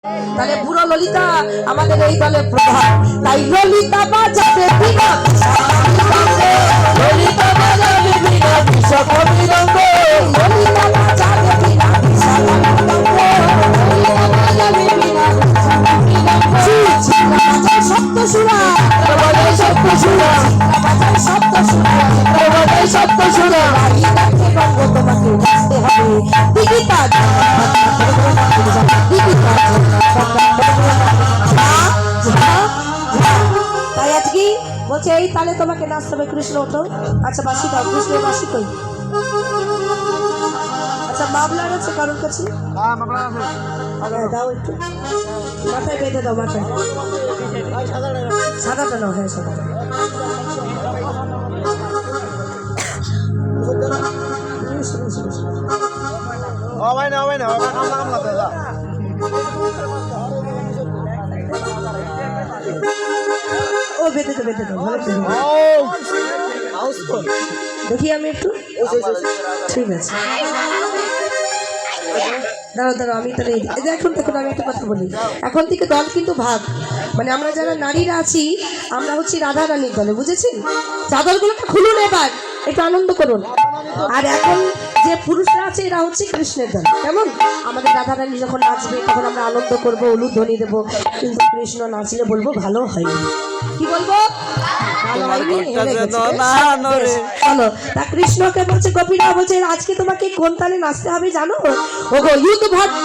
তাহলে বুড়ো ললিতা আমাদের এই দলের প্রধান, তাই ললিতা বাজাবে বিনা ললিতা বাজাবে বিনা বিশ্বকবি রঙ্গ, ললিতা বাজাবে বিনা সপ্ত সুরা সপ্ত সুরা সপ্ত সুরা সপ্ত সুরা তোমাকে বুঝতে হবে দিদিতা দিদিতা। তাই আজকে বলছে এই তাহলে তোমাকে নাচতে হবে। কৃষ্ণ ওঠো। আচ্ছা বাসি দাও, কৃষ্ণের বাসি কই? আচ্ছা মামলার আছে কারোর কাছে? দাও একটু মাথায় বেঁধে দাও, মাথায় সাদাটা নাও। হ্যাঁ সাদাটা। ও বেঁধে তো বেঁধে তো ভালো দেখি আমি একটু। ঠিক আছে দাঁড়াও দাঁড়াও, আমি তাহলে এখন দেখুন আমি একটা কথা বলি। এখন থেকে দল কিন্তু ভাগ, মানে আমরা যারা নারীরা আছি আমরা হচ্ছি রাধা রানীর দলে, বুঝেছেন? চাদরগুলোকে খুলুন, এবার একটু আনন্দ করুন। আর এখন যে পুরুষরা আছে এরা হচ্ছে কৃষ্ণের দল। কেমন? আমাদের রাধা রানী যখন নাচবে তখন আমরা আনন্দ করবো, উলুধ্বনি দেবো, কিন্তু কৃষ্ণ নাচলে বলবো ভালো হয়নি। কি বলবো? তা কৃষ্ণকে বলছে, গোপীরা বলছে আজকে তোমাকে কোন তালে নাচতে হবে জানো? ও গো ইউদ ভট্ট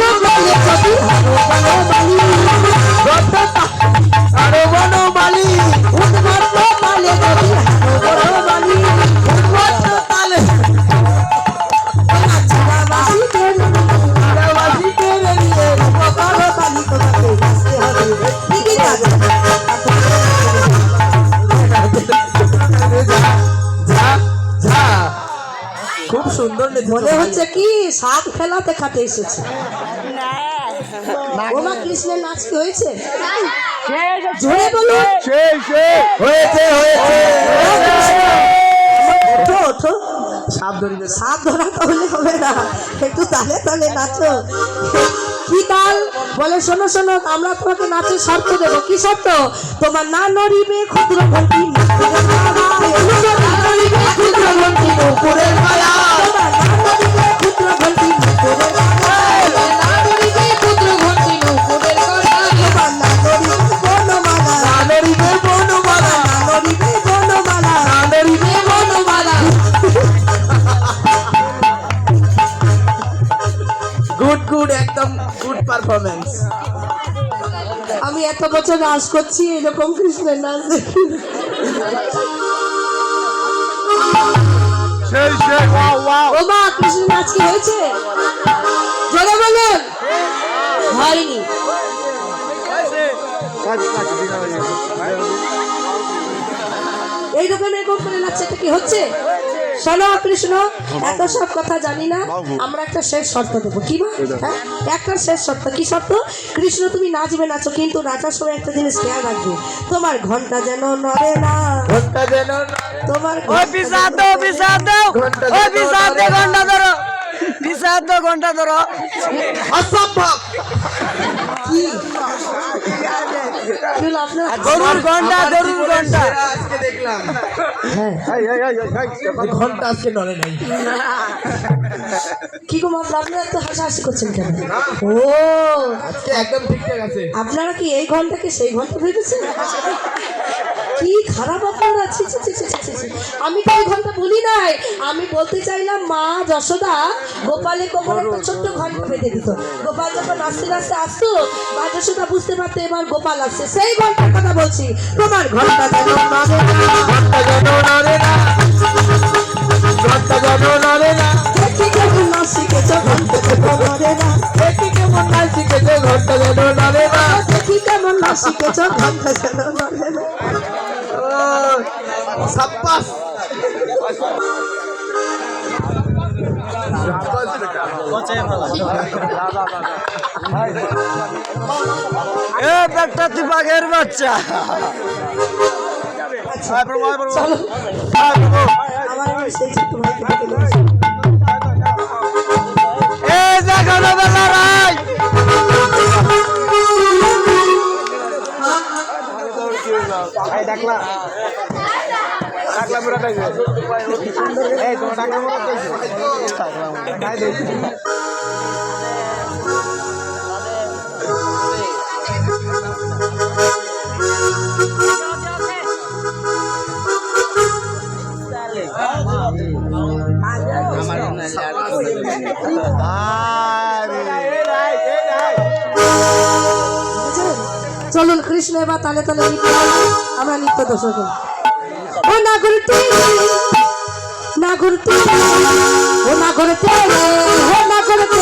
খুব সুন্দর মনে হচ্ছে কি সাপ খেলাতে খাতে এসেছে। ওমা কৃষ্ণের নাচ কি হয়েছে? জোরে বলুন। ওঠো ওঠো, সাপ ধরা তাহলে হবে না, একটু তালে তালে নাচো। কি তাল বলে? শোনো শোনো, আমরা তোমাকে নাচের শর্ত দেবো। কি শর্ত? তোমার না নড়িবে ক্ষুদ্র ঘন্টি উপরের মায়া, ক্ষুদ্র ঘন্টি গুড একদম গুড পারফরম্যান্স। আমি এত বছর নাচ করছি এরকম কৃষ্ণের নাচ দেখি। ও মা কৃষ্ণের নাচ কি হয়েছে? জোরে বলুন। হয়নি। এই দোকানে এরকম করে নাচছে, এটা কি হচ্ছে? শোনো কৃষ্ণ, এত সব কথা জানি না, আমরা একটা শেষ শর্ত দেবো। কি বা? হ্যাঁ একটা শেষ শর্ত। কি শর্ত? কৃষ্ণ তুমি নাচবে নাচো, কিন্তু নাচার সময় একটা জিনিস খেয়াল রাখবে, তোমার ঘন্টা যেন নড়ে না। ঘন্টা যেন তোমার ঘন্টা ধরো। অসম্ভব। কি গরুর ঘন্টা, গরুর ঘন্টা আজকে দেখলাম। ঘন্টা আজকে নড়ে নাই। কি গো মামলা, আপনারা এত হাসাহাসি করছেন কেন? ও আজকে একদম ঠিকঠাক আছে। আপনারা কি এই ঘন্টাকে সেই ঘন্টা ভেবেছেন? কি খারাপ আপনারা। আমি তো এই ঘন্টা বলি নাই, আমি বলতে চাইলাম মা যশোদা গোপালের কোমরে একটা ছোট্ট ঘন্টা বেঁধে দিত। গোপাল যখন নাচতে নাচতে আসতো মা যশোদা বুঝতে পারতো এবার গোপাল আসছে, সেই ঘন্টার কথা বলছি। তোমার ঘন্টা যেন নড়ে না, ঘন্টা যেন নড়ে না, ঘন্টা যেন নড়ে না। দেখি কেমন নাচ শিখেছ ঘন্টা যেন নড়ে না, দেখি কেমন নাচ শিখেছে ঘন্টা যেন নড়ে না, দেখি কেমন নাচ শিখেছ ঘন্টা যেন নড়ে না। সাব্বাস। এ একটা বাঘের বাচ্চা। চলো আমার সেই ছোট্ট ভাইকে ডেকে নিয়ে এ দেখো না বেলা রাই। ডাকলা পুরাটাই এই তোমার ডাকলা মনে কইছো ডাকলা দেখি চলুন কৃষ্ণ এবার তালে তালে আমরা নৃত্য দর্শক করি। ও না ঘুরতে না ঘুরতে ও না ঘুরতে ও না ঘুরতে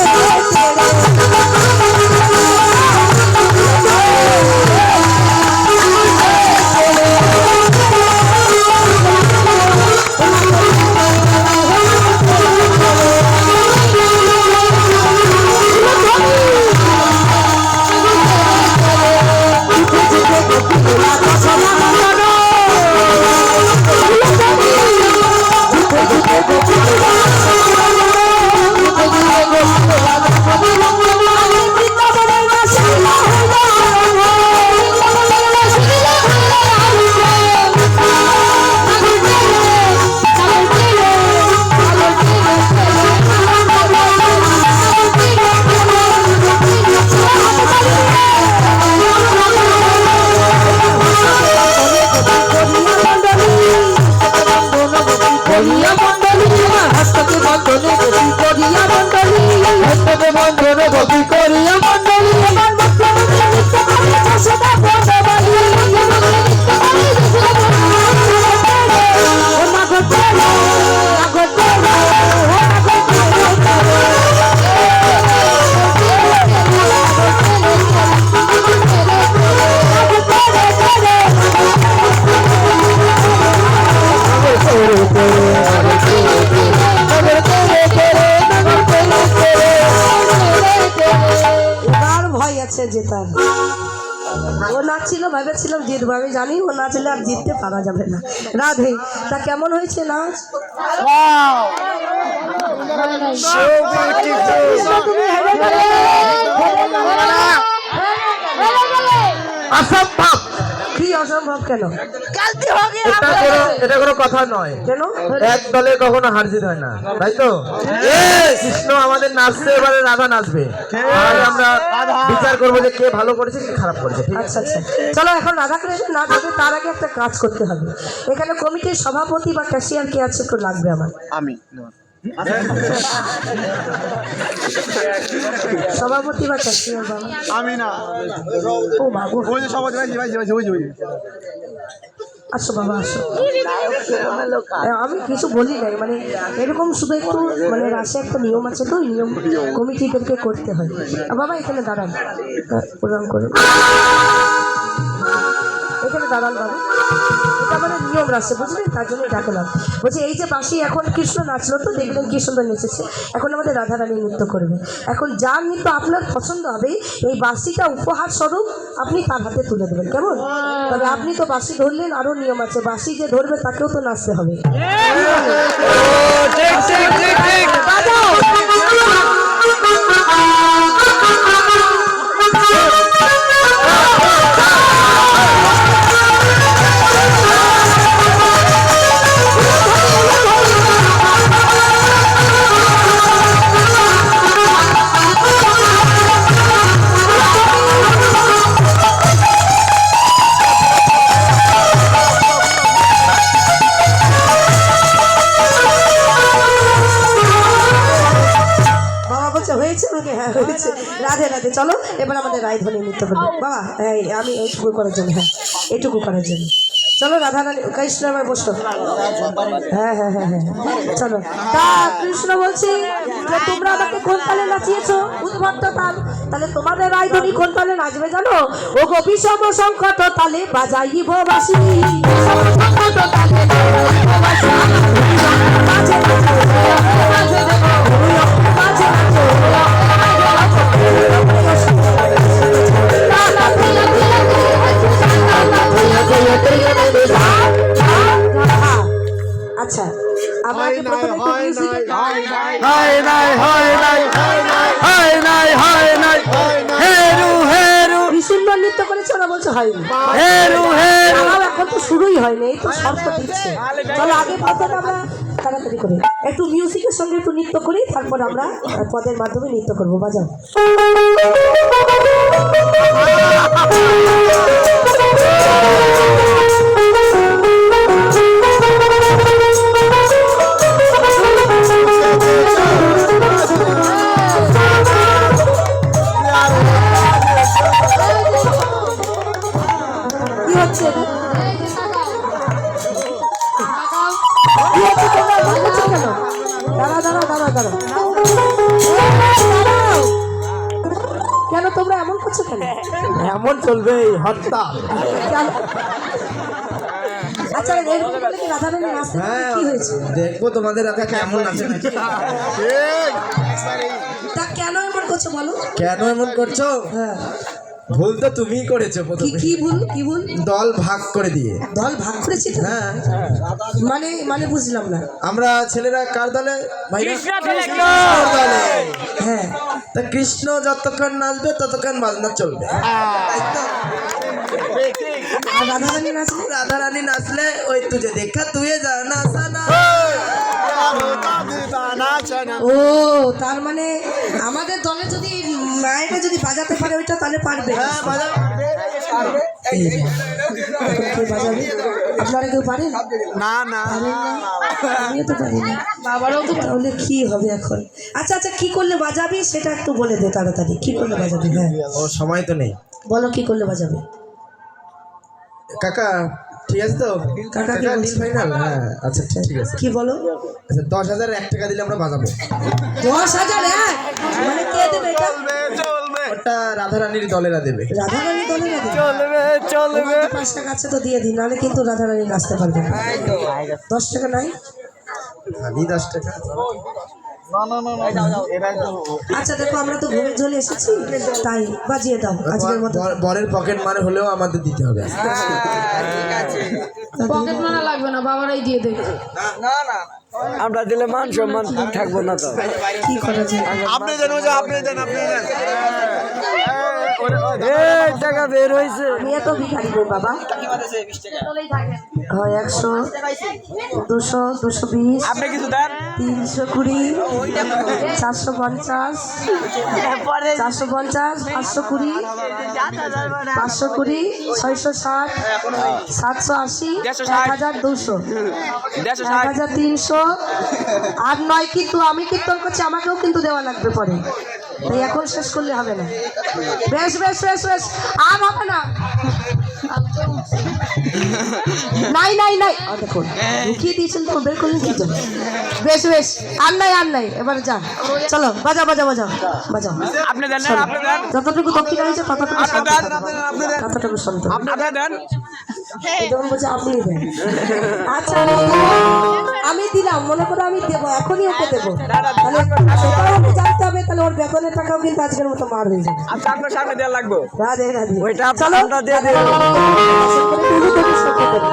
জেতার ও নাচছিল ভেবেছিলাম জিতবো আমি জানি ও নাচলে আর জিততে পারা যাবে না রাধে তা কেমন হয়েছে নাচ অসম্ভব কি অসম্ভব কেন এটা কোনো কথা নয় কেন এক দলে কখনো হার জিত হয় না তাই তো কৃষ্ণ আমাদের নাচতে এবারে রাধা নাচবে আর আমরা বিচার করবো যে কে ভালো করেছে কে খারাপ করেছে আচ্ছা আচ্ছা চলো এখন রাধা কৃষ্ণ নাচ হবে তার আগে একটা কাজ করতে হবে এখানে কমিটির সভাপতি বা ক্যাশিয়ার কে আছে একটু লাগবে আমার আমি সভাপতি বা ক্যাশিয়ার বাবা আমি না ও বাবু ওই যে সভাপতি ভাই আসো বাবা আসো আমি কিছু বলি নাই মানে এরকম শুধু একটু মানে রাশে একটা নিয়ম আছে তো নিয়ম কমিটিদেরকে করতে হয় বাবা এখানে দাঁড়ান প্রদান করে এখানে দাঁড়ান বাবা এটা মানে নিয়ম রাখছে বুঝলেন তার জন্য ডাকলাম বলছি এই যে বাঁশি এখন কৃষ্ণ নাচলো তো দেখলেন কি সুন্দর নেচেছে এখন আমাদের রাধারানী নৃত্য করবে এখন যার নৃত্য আপনার পছন্দ হবে এই বাঁশিটা উপহার স্বরূপ আপনি তার হাতে তুলে দেবেন কেমন তবে আপনি তো বাঁশি ধরলেন আরও নিয়ম আছে বাঁশি যে ধরবে তাকেও তো নাচতে হবে রাধে রাধে চলো এবার আমাদের রায়ধনী নৃত্য করবো বাবা আমি এইটুকু করার জন্য হ্যাঁ এইটুকু করার জন্য চলো রাধা রানী কৃষ্ণ এবার বসো হ্যাঁ হ্যাঁ হ্যাঁ হ্যাঁ চলো তা কৃষ্ণ বলছি যে তোমরা আমাকে কোন তালে নাচিয়েছো উদ্ভট্ট তাল তাহলে তোমাদের রায়ধনী কোন তালে নাচবে জানো ও গো বিষম সংকট তালে বাজাইব বাঁশি আচ্ছা আমাকে প্রথমে সুন্দর নৃত্য করেছে, ওরা বলছে হয়নি। আমার এখন তো শুরুই হয়নি, এই তো শর্ত দিচ্ছে। চলো আগে পদটা আমরা তাড়াতাড়ি করি, একটু মিউজিকের সঙ্গে একটু নৃত্য করি, তারপর আমরা পদের মাধ্যমে নৃত্য করবো। বাজাও। কি হচ্ছে এটা? কি হচ্ছে, তোমরা এমন করছো কেন? দাঁড়াও দাঁড়াও দাঁড়াও দাঁড়াও, দাঁড়াও। কেন তোমরা এমন করছো কেন? এমন চলবে হরতাল। কেন? আচ্ছা এরকম করলে কি রাধারানী নাচতে পারবে? কি হয়েছে? দেখবো তোমাদের রাধা কেমন আছে নাকি। তা কেন এমন করছো বলো? কেন এমন করছো? হ্যাঁ, ভুল তো তুমিই করেছো কি প্রথমে, কি ভুল? কি ভুল? দল ভাগ করে দিয়ে। দল ভাগ করেছি তো? হ্যাঁ, মানে মানে বুঝলাম না। আমরা ছেলেরা কার দলে? ভাইরা? কৃষ্ণ দলে। হ্যাঁ, তা কৃষ্ণ যতক্ষণ নাচবে ততক্ষণ বাজনা চলবে। আর রাধারানী নাচলে? রাধা রানী নাচলে ওই তুঝে দেখা তুই জানা সানা। ও তার মানে আমাদের দলে যদি মায়েরা যদি বাজাতে পারে ওইটা, তাহলে পারবে। হ্যাঁ, বাজা। এই যে, কে বাজাবে? আপনারা কেউ পারেন? না না, পারেন না? আমিও তো পারি না। বাবারাও তো। তাহলে কি হবে এখন? আচ্ছা আচ্ছা, কি করলে বাজাবি সেটা একটু বলে দে তাড়াতাড়ি, কি করলে বাজাবি? হ্যাঁ ও সময় তো নেই। বলো কি করলে বাজাবে। কাকা ঠিক আছে তো? কাকা কি ডিল বলছে? ফাইনাল? হ্যাঁ আচ্ছা ঠিক আছে। কি বলো? আচ্ছা 10,000 1 টাকা দিলে আমরা বাজাবো। 10,000? মানে কে দেবে এটা? ওটা রাধা রানীর দলেরা দেবে। রাধারানী দলে না? চলবে 5 টাকা আছে তো দিয়ে দিন, নাহলে কিন্তু রাধারানী নাচতে পারবে না। 10 টাকা নাই? খালি 10 টাকা। আচ্ছা দেখো, আমরা তো ঘুরে চলে এসেছি, তাই বাজিয়ে দাও আজকের মতো। বরের পকেট মারে হলেও আমাদের দিতে হবে। পকেট মারা লাগবে না, বাবারাই দিয়ে দেবে। আমরা দিলে মান সম্মান থাকবো না তো। কি করা যায়? আপনি দেন, আপনি দেন, আপনি দেন। এই টাকা বের হয়েছে। আমি এত ভিখারি নই বাবা। হয় 100, 200, 220, আপনি কিছু দেন। 320, 450, 450, 520, 520, 660, 780, 1200, 1300, আর নয়। কিন্তু আমি কীর্তন করছি, আমাকেও কিন্তু দেওয়া লাগবে পরে, তাই এখন শেষ করলে হবে না। বেশ বেশ বেশ বেশ, আর হবে না। নাই নাই নাই, দেখুন ঢুকিয়ে দিয়েছেন তো, বের করলেন কি জন্য? বেশ বেশ, আর নাই আর নাই, এবার যা, চলো বাজাও বাজাও বাজাও বাজাও। আপনি দেন না, আপনি দেন। যতটুকু দক্ষিণ হয়েছে ততটুকু শান্ত থাকো। ততটুকু শান্ত। আপনি দেন। যেমন বলছে আপনি দেন। আচ্ছা আমি দিলাম, মনে করো আমি দেবো, এখনই ওকে দেবো, তাহলে সেটাও ওকে জানতে হবে, তাহলে ওর বেতনের টাকাও কিন্তু আজকের মতো মার হয়ে যাবে। আচ্ছা আপনার সামনে দেওয়া লাগবে। রাধে রাধে। ওইটা চলো আমরা দিয়ে দেব। আসল করে টুকু টুকু সত্যি করে।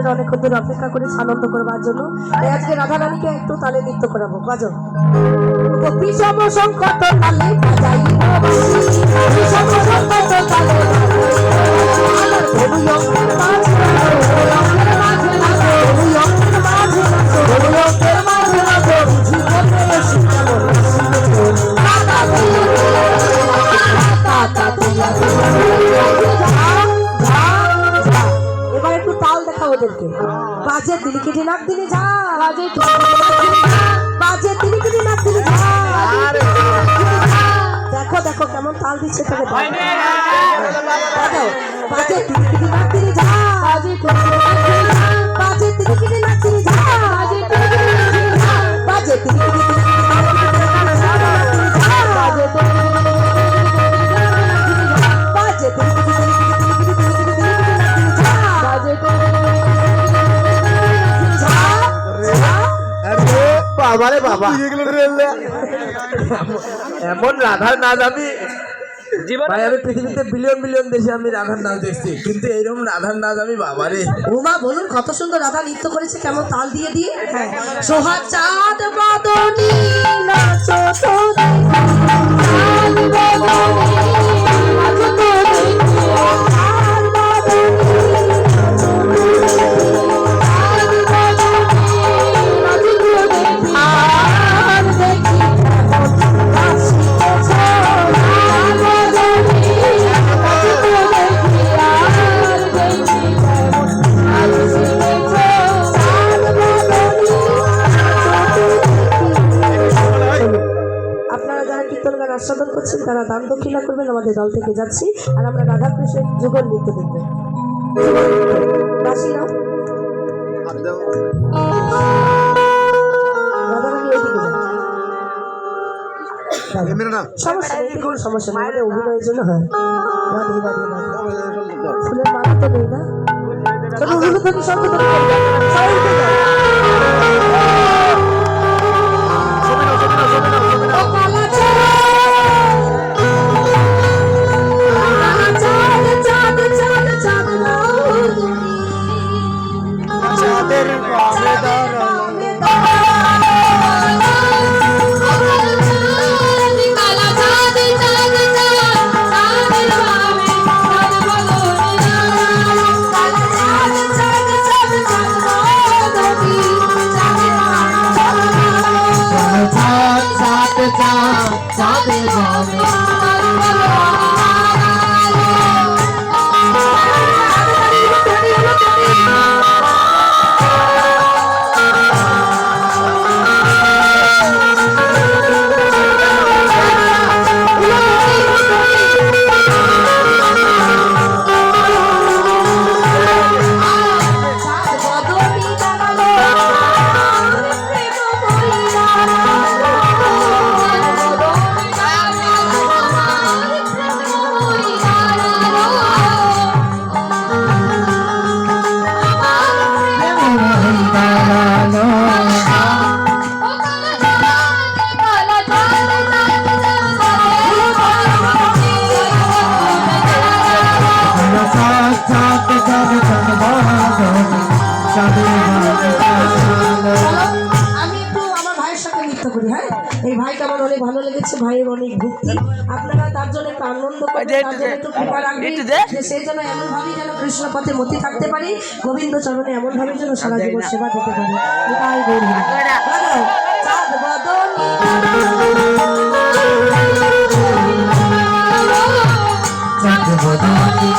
আপনাদের অনেকক্ষণ ধরে অপেক্ষা করে আনন্দ করবার জন্য তাই আজকে রাধা রানীকে একটু তালে নৃত্য করাবো। বাজো বিষম সংকট তালে বাজাইব বাঁশি, বিষম সংকট তালে আমার ভবুয়ঙ্কের মাঝে নাচো, ভবুয়ঙ্কের মাঝে নাচো, ভবুয়ঙ্কের মাঝে নাচো, ভবুয়ঙ্কের মাঝে নাচো, জীবনের শিক্ষা এবার একটু তাল দেখা ওদেরকে। বাজে দিলি কেটে নাক দিলি ঝা, বাজে দিলি কেটে নাক দিলি ঝা। দেখো দেখো কেমন তাল দিচ্ছে তোকে, বাজে দিলি কেটে নাক দিলি ঝা, বাজে দিলি কেটে নাক দিলি ঝা, বাজে দিলি কেটে বাবারে বাবা, এমন রাধার নাচ আমি ভাই আমি পৃথিবীতে বিলিয়ন বিলিয়ন দেশে আমি রাধার নাচ দেখছি, কিন্তু এইরকম রাধার নাচ আমি বাবারে। উমা বলুন কত সুন্দর রাধা নৃত্য করেছে, কেমন তাল দিয়ে দিয়ে। হ্যাঁ সোহা চাঁদ বাদনী নাচো তো চাঁদ বাদনী নাচো তো চাঁদ বাদনী আস্বাদন করছেন তারা দান দক্ষিণা করবেন, আমাদের দল থেকে যাচ্ছি আর আমরা রাধা কৃষ্ণের যুগল নৃত্য দেখবো। রাধারানী ওইদিকে সমস্যা নেই, কোনো সমস্যা নেই, আমাদের অভিনয়ের জন্য হয়। ফুলের মালা তো নেই না, চলো উলুধ্বনি শব্দ করে এই ভাইটা আমার অনেক ভালো লেগেছে, ভাইয়ের অনেক ভক্তি, আপনারা তার জন্য একটু আনন্দ করবেন, তার জন্য একটু কৃপা রাখবেন যে সেই জন্য এমনভাবেই যেন কৃষ্ণ পথে মতি থাকতে পারি, গোবিন্দ চরণে এমনভাবে যেন সারা জীবন সেবা দিতে পারি। তাই গৌর চাঁদ বদনী চাঁদ বদনী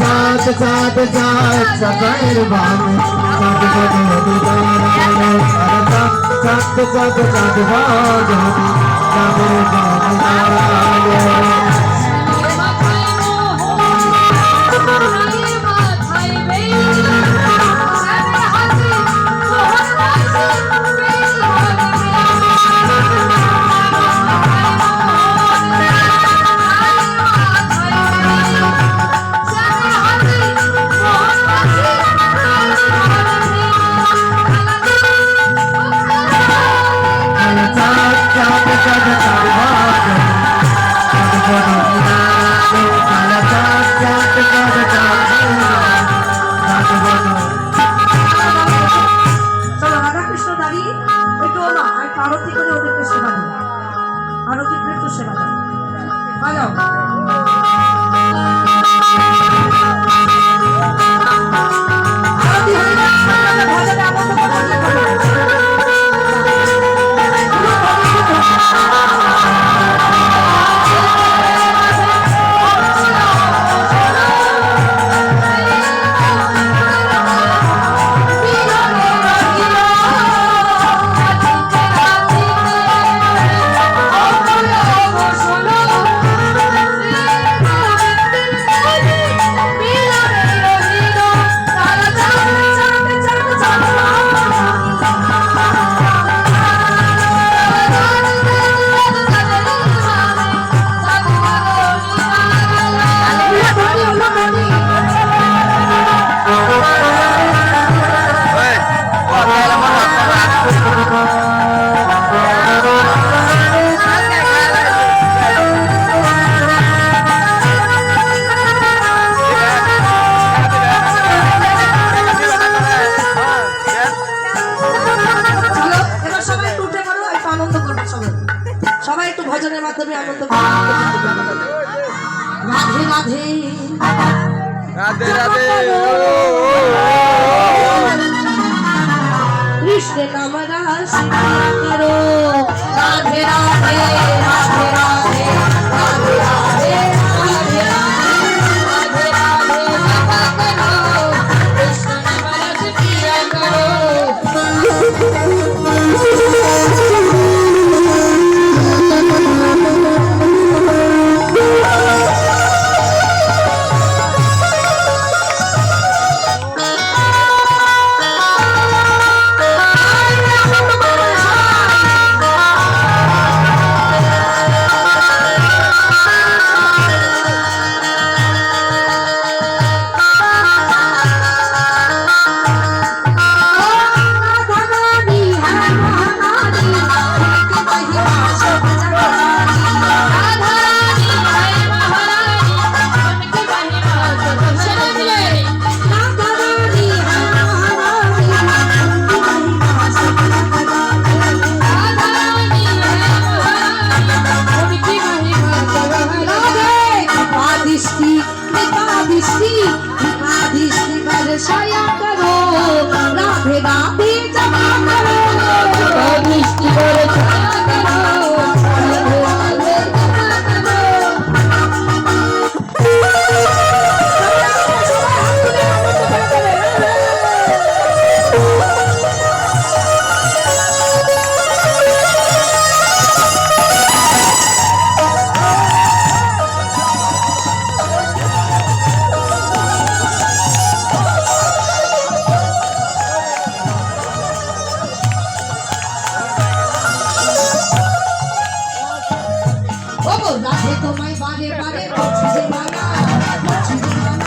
चाँद चाँद चाँद सफेद बाल चाँद बदली चाँद चाँद चाँद बाल চলো রাধাকৃষ্ণ দাঁড়িয়ে একটু না আর আরতি করে ওদেরকে সেবা দিও, আরতি করে একটু সেবা দাও, বাজাও। আরতি হয়ে যাচ্ছে, ভজনে আনন্দ করো। সবাই একটু ভজনের মাধ্যমে আনন্দ করো। রাধে রাধে রাধে রাধে কৃষ্ণ নাম রাস করো, রাধে রাধে রাধে রাধে রাধে রাধে রাধে রাধে রাধে জপা করো, কৃষ্ণ নাম রাস পিয়া করো। সায়া করো, রাধে রাধে জপা করো, দৃষ্টি করে ছায়া করো, রাধে রাধে জপা রাধে তোমায় বারে বারে করছি যে মানা, করছি যে মানা।